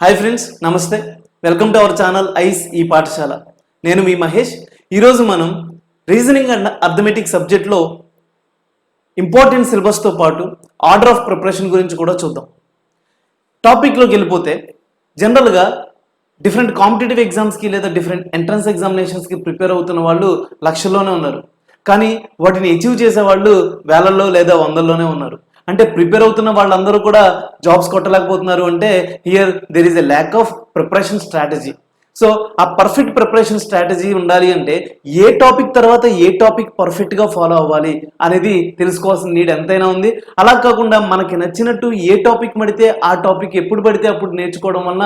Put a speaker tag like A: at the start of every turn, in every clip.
A: Hi friends, నమస్తే. Welcome to our channel ice ఈ పాఠశాల. నేను మీ మహేష్. ఈరోజు మనం రీజనింగ్ అండ్ అర్థమెటిక్ సబ్జెక్ట్లో ఇంపార్టెంట్ సిలబస్తో పాటు ఆర్డర్ ఆఫ్ ప్రిపరేషన్ గురించి కూడా చూద్దాం. టాపిక్లోకి వెళ్ళిపోతే జనరల్గా డిఫరెంట్ కాంపిటేటివ్ ఎగ్జామ్స్కి లేదా డిఫరెంట్ ఎంట్రన్స్ ఎగ్జామినేషన్స్కి ప్రిపేర్ అవుతున్న వాళ్ళు లక్షల్లోనే ఉన్నారు. కానీ వాటిని అచీవ్ చేసే వాళ్ళు వేలల్లో లేదా వందల్లోనే ఉన్నారు. అంటే ప్రిపేర్ అవుతున్న వాళ్ళందరూ కూడా జాబ్స్ కొట్టలేకపోతున్నారు అంటే here there is a lack of preparation strategy. So ఆ పర్ఫెక్ట్ ప్రిపరేషన్ స్ట్రాటజీ ఉండాలి అంటే ఏ టాపిక్ తర్వాత ఏ టాపిక్ పర్ఫెక్ట్గా ఫాలో అవ్వాలి అనేది తెలుసుకోవాల్సిన నీడ్ ఎంతైనా ఉంది. అలా కాకుండా మనకి నచ్చినట్టు ఏ టాపిక్ పడితే ఆ టాపిక్ ఎప్పుడు పడితే అప్పుడు నేర్చుకోవడం వలన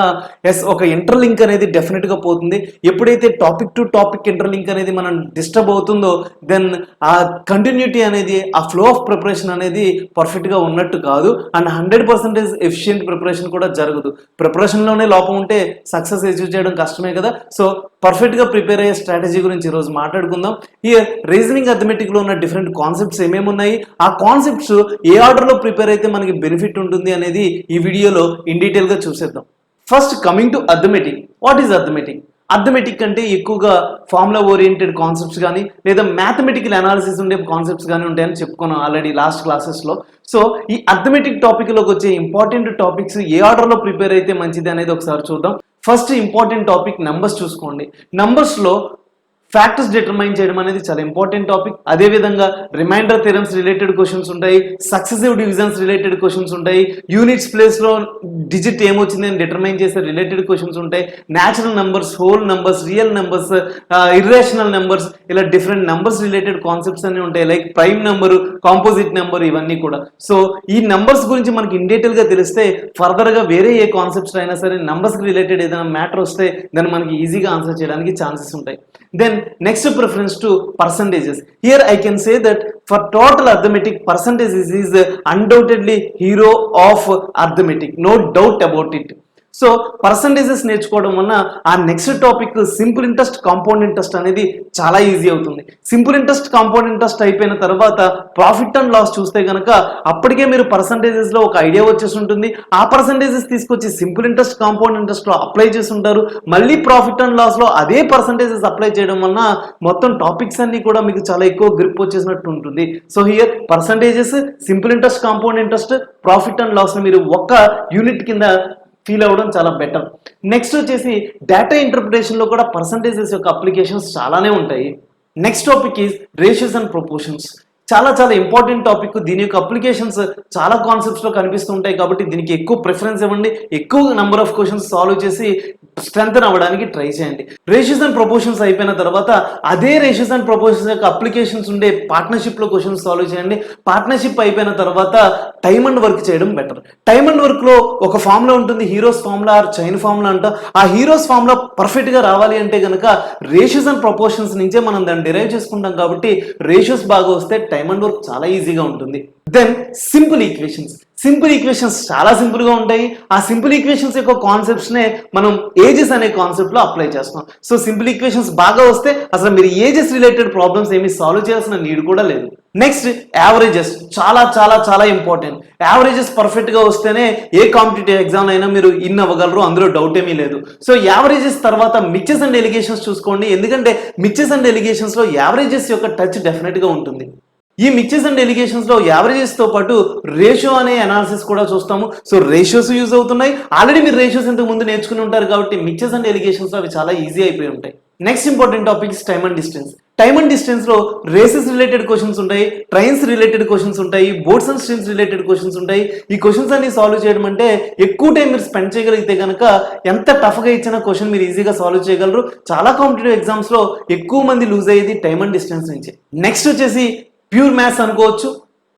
A: ఒక ఇంటర్లింక్ అనేది డెఫినెట్గా పోతుంది. ఎప్పుడైతే టాపిక్ టు టాపిక్ ఇంటర్లింక్ అనేది మనం డిస్టర్బ్ అవుతుందో దెన్ ఆ కంటిన్యూటీ అనేది, ఆ ఫ్లో ఆఫ్ ప్రిపరేషన్ అనేది పర్ఫెక్ట్గా ఉన్నట్టు కాదు. అండ్ 100% ఎఫిషియెంట్ ప్రిపరేషన్ కూడా జరగదు. ప్రిపరేషన్లోనే లోపం ఉంటే సక్సెస్ అచీవ్ చేయడం కష్టమే కదా. సో పర్ఫెక్ట్ గా ప్రిపేర్ అయ్యే స్ట్రాటజీ గురించి ఈరోజు మాట్లాడుకుందాం. ఈ రీజనింగ్ అథమెటిక్ లో ఉన్న డిఫరెంట్ కాన్సెప్ట్స్ ఏమేమి ఉన్నాయి, ఆ కాన్సెప్ట్స్ ఏ ఆర్డర్ లో ప్రిపేర్ అయితే మనకి బెనిఫిట్ ఉంటుంది అనేది ఈ వీడియోలో ఇన్ డీటెయిల్ గా చూసేద్దాం. First coming to arithmetic. What is arithmetic? Arithmetic అంటే ఎక్కువగా ఫార్ములా ఓరియంటెడ్ కాన్సెప్ట్స్ కానీ లేదా మ్యాథమెటికల్ అనాలిసిస్ ఉండే కాన్సెప్ట్స్ కానీ ఉంటాయని చెప్పుకున్నాం ఆల్రెడీ లాస్ట్ క్లాసెస్లో. సో ఈ అథమెటిక్ టాపిక్లోకి వచ్చే ఇంపార్టెంట్ టాపిక్స్ ఏ ఆర్డర్లో ప్రిపేర్ అయితే మంచిది అనేది ఒకసారి చూద్దాం. ఫస్ట్ ఇంపార్టెంట్ టాపిక్ నెంబర్స్ చూసుకోండి. నెంబర్స్లో ఫ్యాక్టర్స్ డిటర్మైన్ చేయడం అనేది చాలా ఇంపార్టెంట్ టాపిక్. అదేవిధంగా రిమైండర్ థియరమ్స్ రిలేటెడ్ క్వశ్చన్స్ ఉంటాయి, సక్సెసివ్ డివిజన్స్ రిలేటెడ్ క్వశ్చన్స్ ఉంటాయి, యూనిట్స్ ప్లేస్లో డిజిట్ ఏమొచ్చింది అని డిటర్మైన్ చేసే రిలేటెడ్ క్వశ్చన్స్ ఉంటాయి, natural numbers, whole numbers, real numbers, irrational numbers, ఇలా డిఫరెంట్ నెంబర్స్ రిలేటెడ్ కాన్సెప్ట్స్ అన్ని ఉంటాయి. Like prime number, composite number, ఇవన్నీ కూడా. సో ఈ నెంబర్స్ గురించి మనకి ఇన్ డీటెయిల్గా తెలిస్తే ఫర్దర్గా వేరే ఏ కాన్సెప్ట్స్ అయినా సరే నెంబర్స్కి రిలేటెడ్ ఏదైనా మ్యాటర్ వస్తే దాన్ని మనకి ఈజీగా ఆన్సర్ చేయడానికి ఛాన్సెస్ ఉంటాయి. Then next preference to percentages. Here I can say that for total arithmetic, percentages is undoubtedly hero of arithmetic. No doubt about it. So percentages నేర్చుకోవడం వలన ఆ next topic simple interest, compound interest అనేది చాలా easy అవుతుంది. Simple interest, compound interest అయిపోయిన తర్వాత profit and loss చూస్తే కనుక అప్పటికే మీరు పర్సంటేజెస్లో ఒక ఐడియా వచ్చేసి ఉంటుంది. ఆ పర్సంటేజెస్ తీసుకొచ్చి సింపుల్ ఇంట్రెస్ట్, కాంపౌండ్ ఇంట్రెస్ట్లో అప్లై చేసి ఉంటారు. మళ్ళీ ప్రాఫిట్ అండ్ లాస్లో అదే పర్సంటేజెస్ అప్లై చేయడం వలన మొత్తం టాపిక్స్ అన్ని కూడా మీకు చాలా ఎక్కువ గ్రిప్ వచ్చేసినట్టు ఉంటుంది. So here percentages, simple interest, compound interest, profit and లాస్ని మీరు ఒక్క యూనిట్ కింద ఫీల్ అవ్వడం చాలా బెటర్. నెక్స్ట్ వచ్చేసి డేటా ఇంటర్ప్రిటేషన్లో కూడా పర్సంటేజెస్ యొక్క అప్లికేషన్స్ చాలానే ఉంటాయి. Next topic is ratios and proportions. చాలా చాలా ఇంపార్టెంట్ టాపిక్. దీని యొక్క అప్లికేషన్స్ చాలా కాన్సెప్ట్స్లో కనిపిస్తూ ఉంటాయి కాబట్టి దీనికి ఎక్కువ ప్రిఫరెన్స్ ఇవ్వండి. ఎక్కువ నెంబర్ ఆఫ్ క్వశ్చన్స్ సాల్వ్ చేసి స్ట్రెంగ్తన్ అవ్వడానికి ట్రై చేయండి. రేషియోస్ అండ్ ప్రపోర్షన్స్ అయిపోయిన తర్వాత అదే రేషియోస్ అండ్ ప్రపోర్షన్స్ యొక్క అప్లికేషన్స్ ఉండే పార్ట్నర్షిప్లో క్వశ్చన్స్ సాల్వ్ చేయండి. పార్ట్నర్షిప్ అయిపోయిన తర్వాత టైమ్ అండ్ వర్క్ చేయడం బెటర్. టైమ్ అండ్ వర్క్లో ఒక ఫార్ములా ఉంటుంది, heroes formula or chain formula అంట. ఆ హీరోస్ ఫార్ములా పర్ఫెక్ట్గా రావాలి అంటే కనుక రేషియోస్ అండ్ ప్రపోర్షన్స్ నుంచే మనం దాన్ని డిరైవ్ చేసుకుంటాం కాబట్టి రేషియోస్ బాగా వస్తే టైమ్ అండ్ వర్క్ చాలా ఈజీగా ఉంటుంది. Then simple equations. Simple equations చాలా సింపుల్గా ఉంటాయి. ఆ సింపుల్ ఈక్వేషన్స్ యొక్క కాన్సెప్ట్స్నే మనం ఏజెస్ అనే కాన్సెప్ట్లో అప్లై చేస్తాం. సో సింపుల్ ఈక్వేషన్స్ బాగా వస్తే అసలు మీరు ఏజెస్ రిలేటెడ్ ప్రాబ్లమ్స్ ఏమీ సాల్వ్ చేయాల్సిన నీడ్ కూడా లేదు. Next averages. చాలా చాలా చాలా ఇంపార్టెంట్. యావరేజెస్ పర్ఫెక్ట్గా వస్తేనే ఏ కాంపిటేటివ్ ఎగ్జామ్ అయినా మీరు ఇన్ అవ్వగలరు, అందులో డౌట్ ఏమీ లేదు. సో యావరేజెస్ తర్వాత మిక్చెస్ అండ్ ఎలిగేషన్స్ చూసుకోండి. ఎందుకంటే మిక్చెస్ అండ్ ఎలిగేషన్స్లో యావరేజెస్ యొక్క టచ్ డెఫినెట్గా ఉంటుంది. ఈ మిక్చెస్ అండ్ ఎలిగేషన్స్లో యావరేజెస్తో పాటు రేషియో అనే అనాలిసిస్ కూడా చూస్తాము. సో రేషియోస్ యూజ్ అవుతున్నాయి. ఆల్రెడీ మీరు రేషియోస్ ఇంతకు ముందు నేర్చుకుని ఉంటారు కాబట్టి మిక్చెస్ అండ్ ఎలిగేషన్స్లో అవి చాలా ఈజీ అయిపోయి ఉంటాయి. Next important topic is time and distance. Time and డిస్టెన్స్లో రేసెస్ రిలేటెడ్ క్వశ్చన్స్ ఉంటాయి, ట్రైన్స్ రిలేటెడ్ క్వశ్చన్స్ ఉంటాయి, boats and streams related questions ఉంటాయి. ఈ క్వశ్చన్స్ అన్ని సాల్వ్ చేయడం అంటే ఎక్కువ టైం మీరు స్పెండ్ చేయగలిగితే కనుక ఎంత టఫ్గా ఇచ్చిన క్వశ్చన్ మీరు ఈజీగా సాల్వ్ చేయగలరు. చాలా కాంపిటేటివ్ ఎగ్జామ్స్లో ఎక్కువ మంది లూజ్ అయ్యేది టైమ్ అండ్ డిస్టెన్స్ నుంచి. నెక్స్ట్ వచ్చేసి ప్యూర్ మ్యాథ్స్ అనుకోవచ్చు,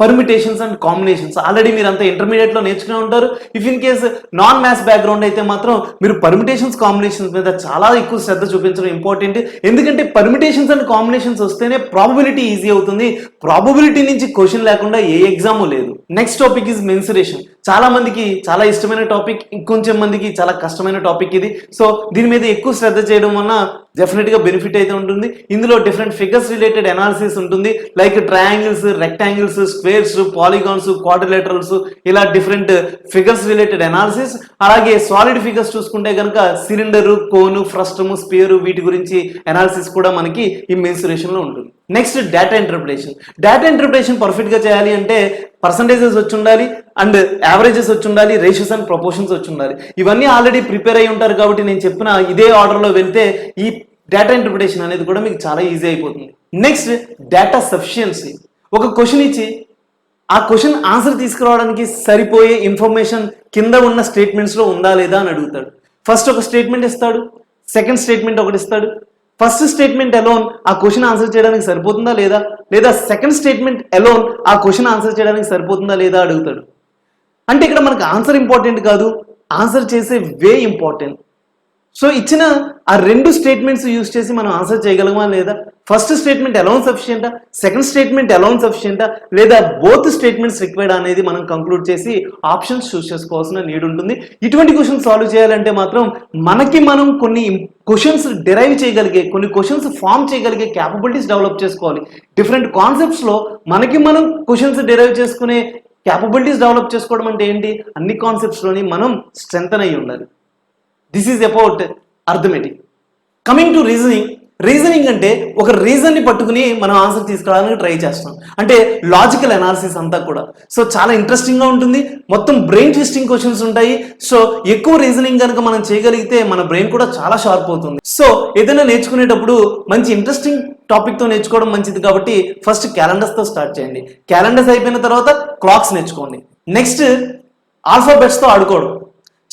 A: పర్మిటేషన్స్ అండ్ కాంబినేషన్స్. ఆల్రెడీ మీరు అంతా ఇంటర్మీడియట్లో నేర్చుకునే ఉంటారు. If in case non maths background అయితే మాత్రం మీరు పర్మిటేషన్స్, కాంబినేషన్స్ మీద చాలా ఎక్కువ శ్రద్ధ చూపించడం ఇంపార్టెంట్. ఎందుకంటే పర్మిటేషన్స్ అండ్ కాంబినేషన్స్ వస్తేనే ప్రాబబిలిటీ ఈజీ అవుతుంది. ప్రాబబిలిటీ నుంచి క్వశ్చన్ లేకుండా ఏ ఎగ్జాము లేదు. Next topic is mensuration. చాలా మందికి చాలా ఇష్టమైన టాపిక్, ఇంకొంచెం మందికి చాలా కష్టమైన టాపిక్ ఇది. సో దీని మీద ఎక్కువ శ్రద్ధ చేయడం వలన డెఫినెట్గా బెనిఫిట్ అయితే ఉంటుంది. ఇందులో డిఫరెంట్ ఫిగర్స్ రిలేటెడ్ అనాలిసిస్ ఉంటుంది, like triangles, rectangles, squares, polygons, quadrilaterals, ఇలా డిఫరెంట్ ఫిగర్స్ రిలేటెడ్ అనాలిసిస్. అలాగే సాలిడ్ ఫిగర్స్ చూసుకుంటే కనుక సిలిండరు, కోను, ఫ్రస్టమ్, స్పియర్, వీటి గురించి అనాలిసిస్ కూడా మనకి ఈ మెన్సురేషన్లో ఉంటుంది. Next data interpretation. Data interpretation పర్ఫెక్ట్గా చేయాలి అంటే పర్సంటేజెస్ వచ్చి ఉండాలి, అండ్ యావరేజెస్ వచ్చి ఉండాలి, రేషియోస్ అండ్ ప్రపోర్షన్స్ వచ్చి ఉండాలి. ఇవన్నీ ఆల్రెడీ ప్రిపేర్ అయి ఉంటారు కాబట్టి నేను చెప్పిన ఇదే ఆర్డర్లో వెళ్తే ఈ డేటా ఇంటర్ప్రిటేషన్ అనేది కూడా మీకు చాలా ఈజీ అయిపోతుంది. Next data sufficiency. ఒక క్వశ్చన్ ఇచ్చి ఆ క్వశ్చన్ ఆన్సర్ తీసుకురావడానికి సరిపోయే ఇన్ఫర్మేషన్ కింద ఉన్న స్టేట్మెంట్స్లో ఉందా లేదా అని అడుగుతాడు. ఫస్ట్ ఒక స్టేట్మెంట్ ఇస్తాడు, సెకండ్ స్టేట్మెంట్ ఒకటి ఇస్తాడు. ఫస్ట్ స్టేట్మెంట్ అలోన్ ఆ క్వశ్చన్ ఆన్సర్ చేయడానికి సరిపోతుందా లేదా, లేదా సెకండ్ స్టేట్మెంట్ అలోన్ ఆ క్వశ్చన్ ఆన్సర్ చేయడానికి సరిపోతుందా లేదా అడుగుతాడు. అంటే ఇక్కడ మనకు ఆన్సర్ ఇంపార్టెంట్ కాదు, ఆన్సర్ చేసే వే ఇంపార్టెంట్. సో ఇచ్చిన ఆ రెండు స్టేట్మెంట్స్ యూజ్ చేసి మనం ఆన్సర్ చేయగలమా లేదా, ఫస్ట్ స్టేట్మెంట్ అలోన్ సఫిషియంటా, సెకండ్ స్టేట్మెంట్ అలోన్ సఫిషియంటా, లేదా బోత్ స్టేట్మెంట్స్ రిక్వైర్డ్ అనేది మనం కంక్లూడ్ చేసి ఆప్షన్స్ చూస్ చేసుకోవాల్సిన నీడ్ ఉంటుంది. ఇటువంటి క్వశ్చన్స్ సాల్వ్ చేయాలంటే మాత్రం మనకి మనం కొన్ని క్వశ్చన్స్ డిరైవ్ చేయగలిగే, కొన్ని క్వశ్చన్స్ ఫామ్ చేయగలిగే క్యాపబిలిటీస్ డెవలప్ చేసుకోవాలి. డిఫరెంట్ కాన్సెప్ట్స్లో మనకి మనం క్వశ్చన్స్ డిరైవ్ చేసుకునే క్యాపబిలిటీస్ డెవలప్ చేసుకోవడం అంటే ఏంటి, అన్ని కాన్సెప్ట్స్లోని మనం స్ట్రెంగ్తన్ అయి ఉండాలి. This is about arithmetic. Coming to reasoning. Reasoning అంటే ఒక రీజన్ని పట్టుకుని మనం ఆన్సర్ తీసుకురావడానికి ట్రై చేస్తాం, అంటే లాజికల్ అనాలిసిస్ అంతా కూడా. సో చాలా ఇంట్రెస్టింగ్గా ఉంటుంది, మొత్తం బ్రెయిన్ ట్విస్టింగ్ క్వశ్చన్స్ ఉంటాయి. సో ఎక్కువ రీజనింగ్ కనుక మనం చేయగలిగితే మన బ్రెయిన్ కూడా చాలా షార్ప్ అవుతుంది. సో ఏదైనా నేర్చుకునేటప్పుడు మంచి ఇంట్రెస్టింగ్ టాపిక్తో నేర్చుకోవడం మంచిది కాబట్టి ఫస్ట్ క్యాలెండర్స్తో స్టార్ట్ చేయండి. క్యాలెండర్స్ అయిపోయిన తర్వాత క్లాక్స్ నేర్చుకోండి. నెక్స్ట్ ఆల్ఫాబెట్స్తో ఆడుకోవడం.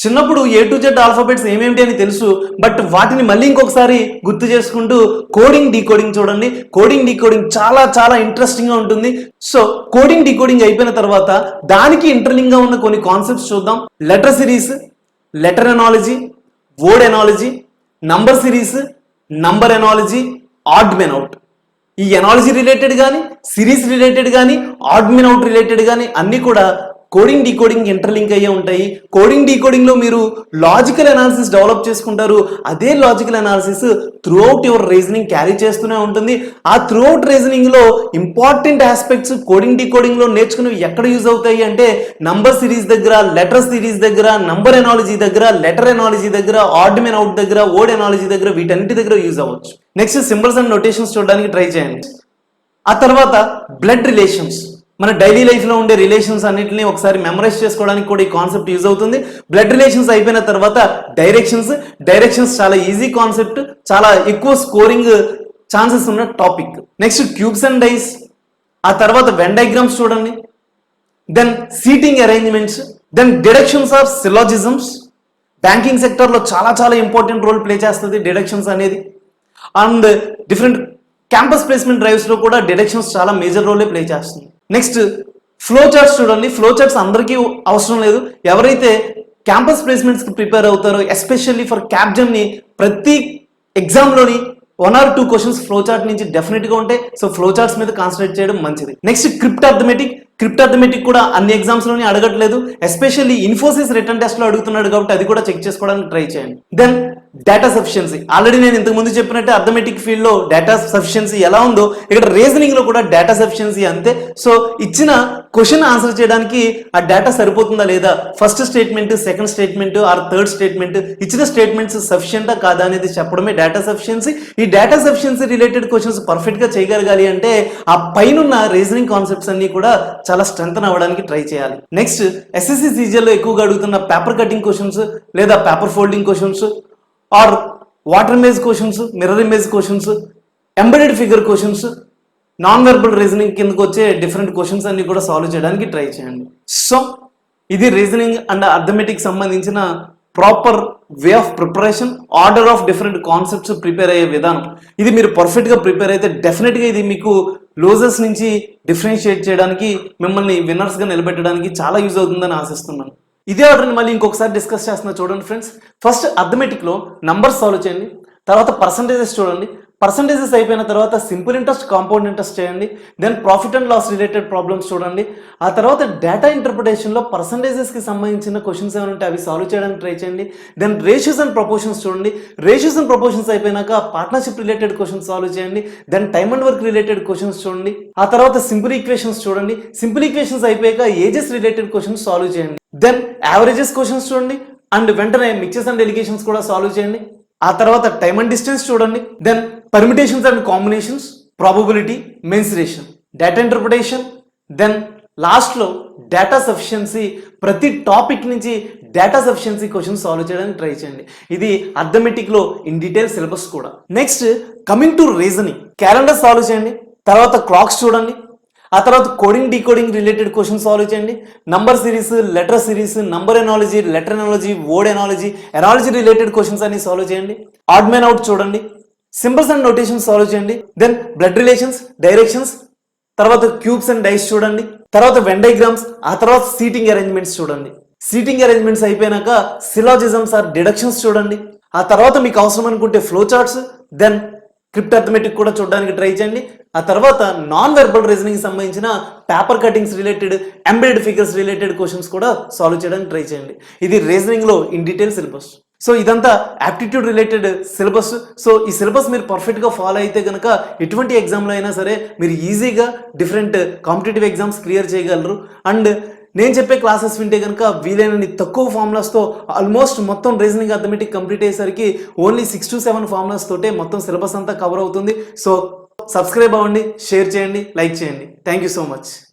A: చిన్నప్పుడు A to Z ఆల్ఫాబెట్స్ ఏమేమిటి అని తెలుసు, బట్ వాటిని మళ్ళీ ఇంకొకసారి గుర్తు చేసుకుంటూ కోడింగ్ డీకోడింగ్ చూడండి. కోడింగ్ డీకోడింగ్ చాలా చాలా ఇంట్రెస్టింగ్గా ఉంటుంది. సో కోడింగ్ డీకోడింగ్ అయిపోయిన తర్వాత దానికి ఇంటర్లింక్గా ఉన్న కొన్ని కాన్సెప్ట్స్ చూద్దాం. Letter series, letter analogy, word analogy, number series, number analogy, odd men out. ఈ ఎనాలజీ రిలేటెడ్ కానీ, సిరీస్ రిలేటెడ్ కానీ, ఆడ్ మెన్ అవుట్ రిలేటెడ్ కానీ అన్నీ కూడా కోడింగ్ డీకోడింగ్ ఇంటర్లింక్ అయ్యే ఉంటాయి. కోడింగ్ డీకోడింగ్లో మీరు లాజికల్ అనాలిసిస్ డెవలప్ చేసుకుంటారు. అదే logical analysis throughout your reasoning carry చేస్తూనే ఉంటుంది. ఆ త్రూ అవుట్ రీజనింగ్లో ఇంపార్టెంట్ ఆస్పెక్ట్స్ కోడింగ్ డీకోడింగ్లో నేర్చుకునేవి ఎక్కడ యూజ్ అవుతాయి అంటే నంబర్ సిరీస్ దగ్గర, లెటర్ సిరీస్ దగ్గర, నంబర్ ఎనాలజీ దగ్గర, లెటర్ ఎనాలజీ దగ్గర, ఆడ్ మెన్ అవుట్ దగ్గర, వర్డ్ ఎనాలజీ దగ్గర, వీటన్నిటి దగ్గర యూజ్ అవ్వచ్చు. నెక్స్ట్ సింబల్స్ అండ్ నోటేషన్స్ చూడడానికి ట్రై చేయండి. ఆ తర్వాత బ్లడ్ రిలేషన్స్. మన డైలీ లైఫ్లో ఉండే రిలేషన్స్ అన్నింటినీ ఒకసారి మెమరైజ్ చేసుకోవడానికి కూడా ఈ కాన్సెప్ట్ యూజ్ అవుతుంది. బ్లడ్ రిలేషన్స్ అయిపోయిన తర్వాత డైరెక్షన్స్ చాలా ఈజీ కాన్సెప్ట్, చాలా ఎక్కువ స్కోరింగ్ ఛాన్సెస్ ఉన్న topic. Next cubes and dice, ఆ తర్వాత వెన్ డయాగ్రామ్స్ చూడండి, then seating arrangements, then deductions or syllogisms. Banking సెక్టర్లో చాలా చాలా ఇంపార్టెంట్ రోల్ ప్లే చేస్తుంది డిడక్షన్స్ అనేది. అండ్ డిఫరెంట్ క్యాంపస్ ప్లేస్మెంట్ డ్రైవ్స్లో కూడా డిడక్షన్స్ చాలా మేజర్ రోలే ప్లే చేస్తుంది. నెక్స్ట్ ఫ్లో చార్ట్స్ చూడండి. ఫ్లో చార్ట్స్ అందరికీ అవసరం లేదు. ఎవరైతే క్యాంపస్ ప్లేస్మెంట్స్కి ప్రిపేర్ అవుతారో, ఎస్పెషల్లీ ఫర్ క్యాప్జెమ్ని, ప్రతి ఎగ్జామ్లోని 1 or 2 క్వశ్చన్స్ ఫ్లో చార్ట్ నుంచి డెఫినెట్గా ఉంటాయి. సో ఫ్లో చార్ట్స్ మీద కాన్సన్ట్రేట్ చేయడం మంచిది. నెక్స్ట్ క్రిప్ట్ అర్థమెటిక్ కూడా అన్ని ఎగ్జామ్స్లోనే అడగట్లేదు, ఎస్పెషల్లీ ఇన్ఫోసిస్ రిటర్న్ టెస్ట్లో అడుగుతున్నాడు కాబట్టి అది కూడా చెక్ చేసుకోవడానికి ట్రై చేయండి. Then data sufficiency. ఆల్రెడీ నేను ఇంతకు ముందు చెప్పినట్టే అర్థమెటిక్ ఫీల్డ్లో డేటా సఫిషియన్సీ ఎలా ఉందో ఇక్కడ రీజనింగ్లో కూడా డేటా సఫిషియన్సీ అంతే. సో ఇచ్చిన క్వశ్చన్ ఆన్సర్ చేయడానికి ఆ డేటా సరిపోతుందా లేదా, first statement, second statement or third statement, ఇచ్చిన స్టేట్మెంట్స్ సఫిషియంటా కాదా అనేది చెప్పడమే డేటా సఫిషియన్సీ. ఈ డేటా సఫిషియన్సీ రిలేటెడ్ క్వశ్చన్స్ పర్ఫెక్ట్గా చేయగలగాలి అంటే ఆ పైన రీజనింగ్ కాన్సెప్ట్స్ అన్ని కూడా చాలా స్ట్రెంథన్ అవ్వడానికి ట్రై చేయాలి. నెక్స్ట్ ఎస్ఎస్సి సీజీఎల్లో ఎక్కువగా అడుగుతున్న పేపర్ కటింగ్ క్వశ్చన్స్ లేదా paper folding questions or water image questions, mirror image questions, embedded figure questions, non verbal reasoning కిందకు వచ్చే డిఫరెంట్ క్వశ్చన్స్ అన్ని కూడా సాల్వ్ చేయడానికి ట్రై చేయండి. సో ఇది రీజనింగ్ అండ్ అర్థమెటిక్ సంబంధించిన proper way of preparation, order of different concepts prepare అయ్యే విధానం. ఇది మీరు పర్ఫెక్ట్గా ప్రిపేర్ అయితే డెఫినెట్గా ఇది మీకు లూజర్స్ నుంచి డిఫరెన్షియేట్ చేయడానికి, మిమ్మల్ని విన్నర్స్గా నిలబెట్టడానికి చాలా యూజ్ అవుతుందని ఆశిస్తున్నాను. ఇదే ఆర్డర్ని మళ్ళీ ఇంకొకసారి డిస్కస్ చేస్తున్నా చూడండి ఫ్రెండ్స్. ఫస్ట్ అర్థమెటిక్లో నంబర్స్ సాల్వ్ చేయండి, తర్వాత పర్సంటేజెస్ చూడండి, పర్సంటేజెస్ అయిపోయిన తర్వాత సింపుల్ ఇంట్రెస్ట్, కాంపౌండ్ ఇంట్రెస్ట్ చేయండి. Then profit and loss related problems చూడండి. ఆ తర్వాత డేటా ఇంటర్ప్రిటేషన్లో పర్సంటేజెస్కి సంబంధించిన క్వశ్చన్స్ ఏమైనా ఉంటే అవి సాల్వ్ చేయడానికి ట్రై చేయండి. దెన్ రేషియోస్ అండ్ ప్రపోర్షన్స్ చూడండి. రేషియోస్ అండ్ ప్రపోర్షన్స్ అయిపోయినాక పార్ట్నర్షిప్ రిలేటెడ్ క్వశ్చన్స్ సాల్వ్ చేయండి. Then time and work related questions చూడండి. ఆ తర్వాత సింపుల్ ఈక్వేషన్స్ చూడండి. సింపుల్ ఈక్వేషన్స్ అయిపోయాక ఏజెస్ రిలేటెడ్ క్వశ్చన్స్ సాల్వ్ చేయండి. దెన్ యావరేజెస్ క్వశ్చన్స్ చూడండి అండ్ వెంటనే మిక్సెస్ అండ్ డెలిగేషన్స్ కూడా సాల్వ్ చేయండి. ఆ తర్వాత టైమ్ అండ్ డిస్టెన్స్ చూడండి. Then permutations and combinations, probability, mensuration, data interpretation. Then లాస్ట్లో డేటా సఫిషియన్సీ. ప్రతి టాపిక్ నుంచి డేటా సఫిషియన్సీ క్వశ్చన్ సాల్వ్ చేయడానికి ట్రై చేయండి. ఇది అర్థమెటిక్లో ఇన్ డీటెయిల్ సిలబస్ కూడా. Next coming to reasoning, calendar solve చేయండి. తర్వాత క్లాక్స్ చూడండి. ఆ తర్వాత coding decoding related question solve చేయండి. Number series, letter series, number analogy, letter analogy, word analogy, analogy related questions అన్ని సాల్వ్ చేయండి. ఆడ్ మ్యాన్ అవుట్ చూడండి. సింబల్స్ అండ్ నోటేషన్స్ సాల్వ్ చేయండి. దెన్ బ్లడ్ రిలేషన్స్, డైరెక్షన్స్, తర్వాత cubes and dice చూడండి. తర్వాత Venn diagrams, ఆ తర్వాత సీటింగ్ అరేంజ్మెంట్స్ చూడండి. సీటింగ్ అరేంజ్మెంట్స్ అయిపోయినాక సిలాజిజమ్స్ ఆర్ డిడక్షన్స్ చూడండి. ఆ తర్వాత మీకు అవసరం అనుకుంటే flow charts, then cryptarithmetic కూడా చూడడానికి ట్రై చేయండి. ఆ తర్వాత నాన్ వెర్బల్ రీజనింగ్ సంబంధించిన paper cuttings related, embedded figures related questions కూడా సాల్వ్ చేయడానికి ట్రై చేయండి. ఇది రీజనింగ్లో ఇన్ డీటెయిల్ సిలబస్. సో ఇదంతా యాప్టిట్యూడ్ రిలేటెడ్ సిలబస్. సో ఈ సిలబస్ మీరు పర్ఫెక్ట్గా ఫాలో అయితే కనుక ఎటువంటి ఎగ్జామ్లో అయినా సరే మీరు ఈజీగా డిఫరెంట్ కాంపిటేటివ్ ఎగ్జామ్స్ క్లియర్ చేయగలరు. అండ్ నేను చెప్పే క్లాసెస్ వింటే కనుక వీలైనన్ని తక్కువ ఫార్ములాస్తో ఆల్మోస్ట్ మొత్తం రీజనింగ్ అర్థమెటిక్ కంప్లీట్ అయ్యేసరికి ఓన్లీ 6 to 7 ఫార్ములాస్ తోటే మొత్తం సిలబస్ అంతా కవర్ అవుతుంది. సో సబ్స్క్రైబ్ అవ్వండి, షేర్ చేయండి, లైక్ చేయండి. Thank you so much.